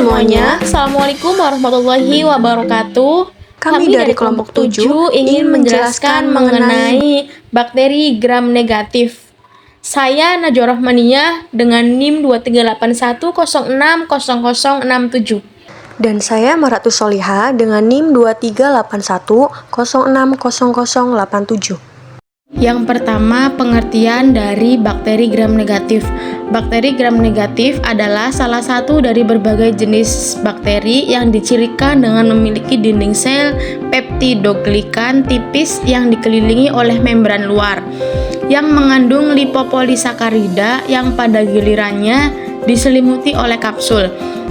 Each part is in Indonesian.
semuanya, Assalamualaikum warahmatullahi wabarakatuh. Kami dari kelompok 7 ingin menjelaskan mengenai bakteri gram negatif. Saya Najwa Rahmaniyah dengan NIM 2381060067. Dan saya Maratus Soliha dengan NIM 2381060087. Yang pertama, pengertian dari bakteri gram negatif. Bakteri gram negatif adalah salah satu dari berbagai jenis bakteri yang dicirikan dengan memiliki dinding sel peptidoglikan tipis yang dikelilingi oleh membran luar yang mengandung lipopolisakarida yang pada gilirannya diselimuti oleh kapsul.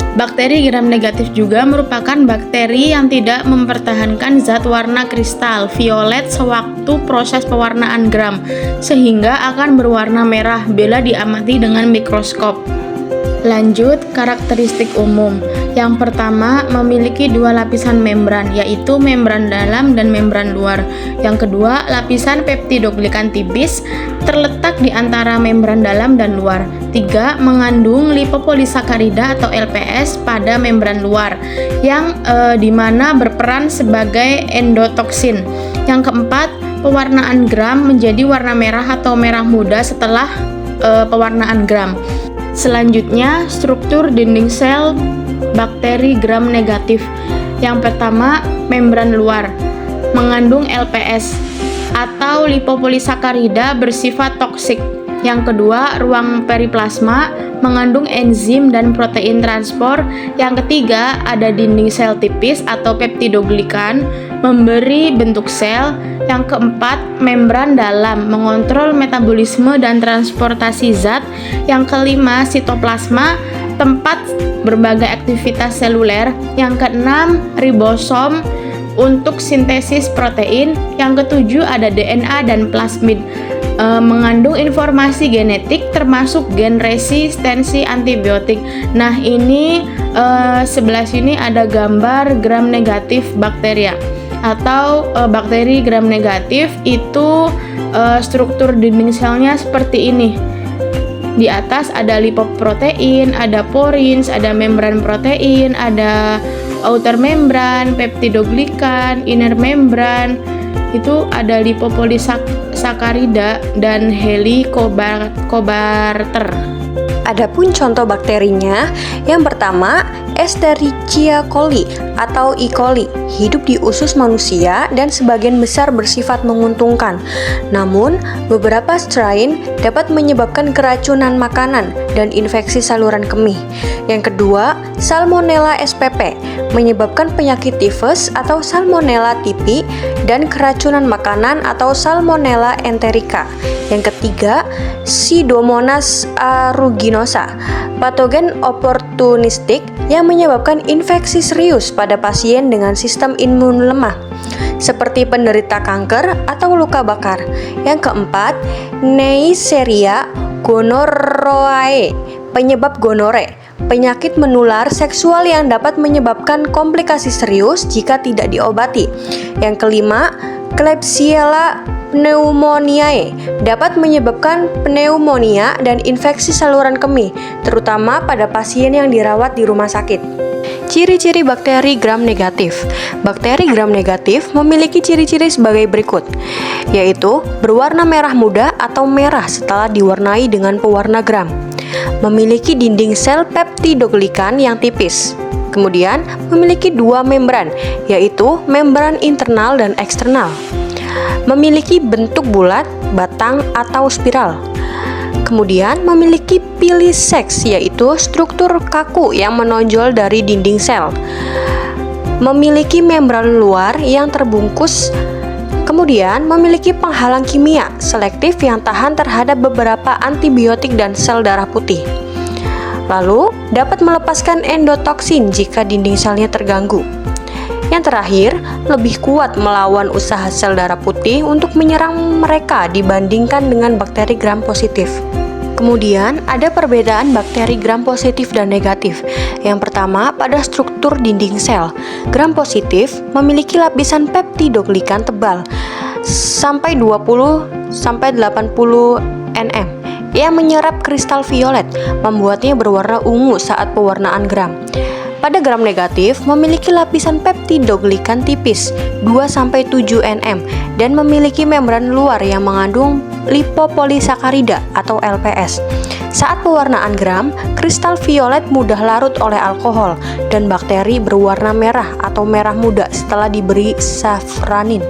Bakteri gram negatif juga merupakan bakteri yang tidak mempertahankan zat warna kristal violet sewaktu proses pewarnaan gram, sehingga akan berwarna merah bila diamati dengan mikroskop. Lanjut, karakteristik umum. Yang pertama, memiliki dua lapisan membran, yaitu membran dalam dan membran luar. Yang kedua, lapisan peptidoglikan tipis terletak di antara membran dalam dan luar. 3. Mengandung lipopolisakarida atau LPS pada membran luar, yang dimana berperan sebagai endotoksin. Yang keempat, pewarnaan gram menjadi warna merah atau merah muda setelah pewarnaan gram. Selanjutnya, struktur dinding sel bakteri gram negatif. Yang pertama, membran luar mengandung LPS atau lipopolisakarida bersifat toksik. Yang kedua, ruang periplasma mengandung enzim dan protein transport. Yang ketiga, ada dinding sel tipis atau peptidoglikan memberi bentuk sel. Yang keempat, membran dalam mengontrol metabolisme dan transportasi zat. Yang kelima, sitoplasma tempat berbagai aktivitas seluler. Yang keenam, ribosom untuk sintesis protein. Yang ketujuh, ada DNA dan plasmid mengandung informasi genetik termasuk gen resistensi antibiotik. Nah, ini sebelah sini ada gambar gram negatif bakteria atau bakteri gram negatif itu struktur dinding selnya seperti ini. Di atas ada lipoprotein, ada porins, ada membran protein, ada outer membran, peptidoglikan, inner membran, itu ada lipopolisakarida dan helicobater. Adapun contoh bakterinya, yang pertama, Escherichia coli atau E. coli, hidup di usus manusia dan sebagian besar bersifat menguntungkan. Namun, beberapa strain dapat menyebabkan keracunan makanan dan infeksi saluran kemih. Yang kedua, Salmonella spp, menyebabkan penyakit tifus atau Salmonella typhi dan keracunan makanan atau Salmonella enterica. Yang ketiga, Pseudomonas aeruginosa, patogen oportunistik yang menyebabkan infeksi serius pada pasien dengan sistem imun lemah, seperti penderita kanker atau luka bakar. Yang keempat, Neisseria gonorrhoeae, penyebab gonore, penyakit menular seksual yang dapat menyebabkan komplikasi serius jika tidak diobati. Yang kelima, Klebsiella pneumoniae, dapat menyebabkan pneumonia dan infeksi saluran kemih, terutama pada pasien yang dirawat di rumah sakit. Ciri-ciri bakteri gram negatif. Bakteri gram negatif memiliki ciri-ciri sebagai berikut, yaitu berwarna merah muda atau merah setelah diwarnai dengan pewarna gram, memiliki dinding sel peptidoglikan yang tipis, kemudian memiliki dua membran, yaitu membran internal dan eksternal, memiliki bentuk bulat, batang, atau spiral. Kemudian memiliki piliseks, yaitu struktur kaku yang menonjol dari dinding sel. Memiliki membran luar yang terbungkus. Kemudian memiliki penghalang kimia selektif yang tahan terhadap beberapa antibiotik dan sel darah putih. Lalu dapat melepaskan endotoksin jika dinding selnya terganggu. Yang terakhir, lebih kuat melawan usaha sel darah putih untuk menyerang mereka dibandingkan dengan bakteri gram positif. Kemudian, ada perbedaan bakteri gram positif dan negatif. Yang pertama, pada struktur dinding sel. Gram positif memiliki lapisan peptidoglikan tebal sampai 20-80 nm yang menyerap kristal violet, membuatnya berwarna ungu saat pewarnaan gram. Pada gram negatif memiliki lapisan peptidoglikan tipis 2-7 nm dan memiliki membran luar yang mengandung lipopolisakarida atau LPS. Saat pewarnaan gram, kristal violet mudah larut oleh alkohol dan bakteri berwarna merah atau merah muda setelah diberi safranin.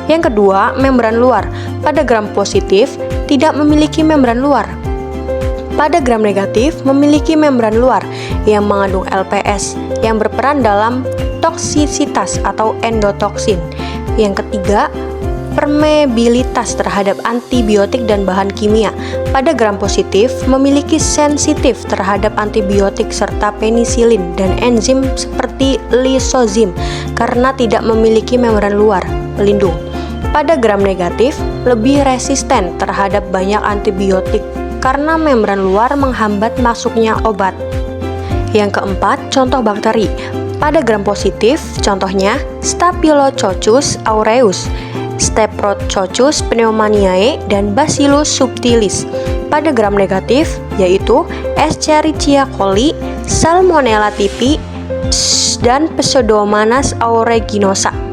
Yang kedua, membran luar. Pada gram positif tidak memiliki membran luar. Pada gram negatif memiliki membran luar yang mengandung LPS yang berperan dalam toksisitas atau endotoksin. Yang ketiga, permeabilitas terhadap antibiotik dan bahan kimia. Pada gram positif memiliki sensitif terhadap antibiotik serta penisilin dan enzim seperti lisozim karena tidak memiliki membran luar pelindung. Pada gram negatif lebih resisten terhadap banyak antibiotik karena membran luar menghambat masuknya obat. Yang keempat, contoh bakteri. Pada gram positif, contohnya Staphylococcus aureus, Streptococcus pneumoniae, dan Bacillus subtilis. Pada gram negatif, yaitu Escherichia coli, Salmonella typhi, dan Pseudomonas aeruginosa.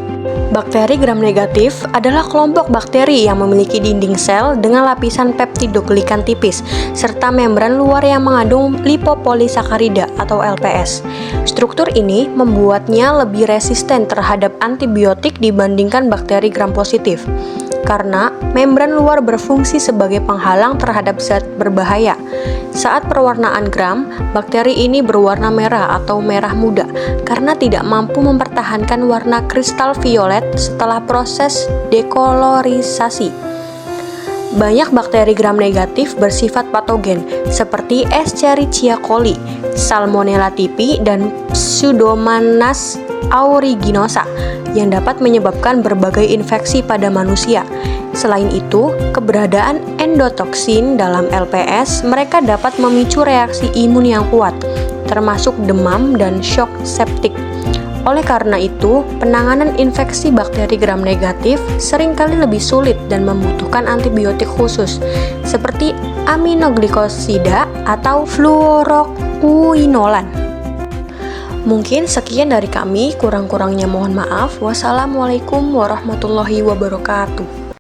Bakteri gram negatif adalah kelompok bakteri yang memiliki dinding sel dengan lapisan peptidoglikan tipis serta membran luar yang mengandung lipopolisakarida atau LPS. Struktur ini membuatnya lebih resisten terhadap antibiotik dibandingkan bakteri gram positif karena membran luar berfungsi sebagai penghalang terhadap zat berbahaya. Saat perwarnaan gram, bakteri ini berwarna merah atau merah muda karena tidak mampu mempertahankan warna kristal violet setelah proses dekolorisasi. Banyak bakteri gram negatif bersifat patogen seperti Escherichia coli, Salmonella typhi, dan Pseudomonas aeruginosa yang dapat menyebabkan berbagai infeksi pada manusia. Selain itu, keberadaan endotoksin dalam LPS mereka dapat memicu reaksi imun yang kuat, termasuk demam dan shock septik. Oleh karena itu, penanganan infeksi bakteri gram negatif seringkali lebih sulit dan membutuhkan antibiotik khusus, seperti aminoglikosida atau fluoroquinolan. Mungkin sekian dari kami, kurang-kurangnya mohon maaf. Wassalamualaikum warahmatullahi wabarakatuh.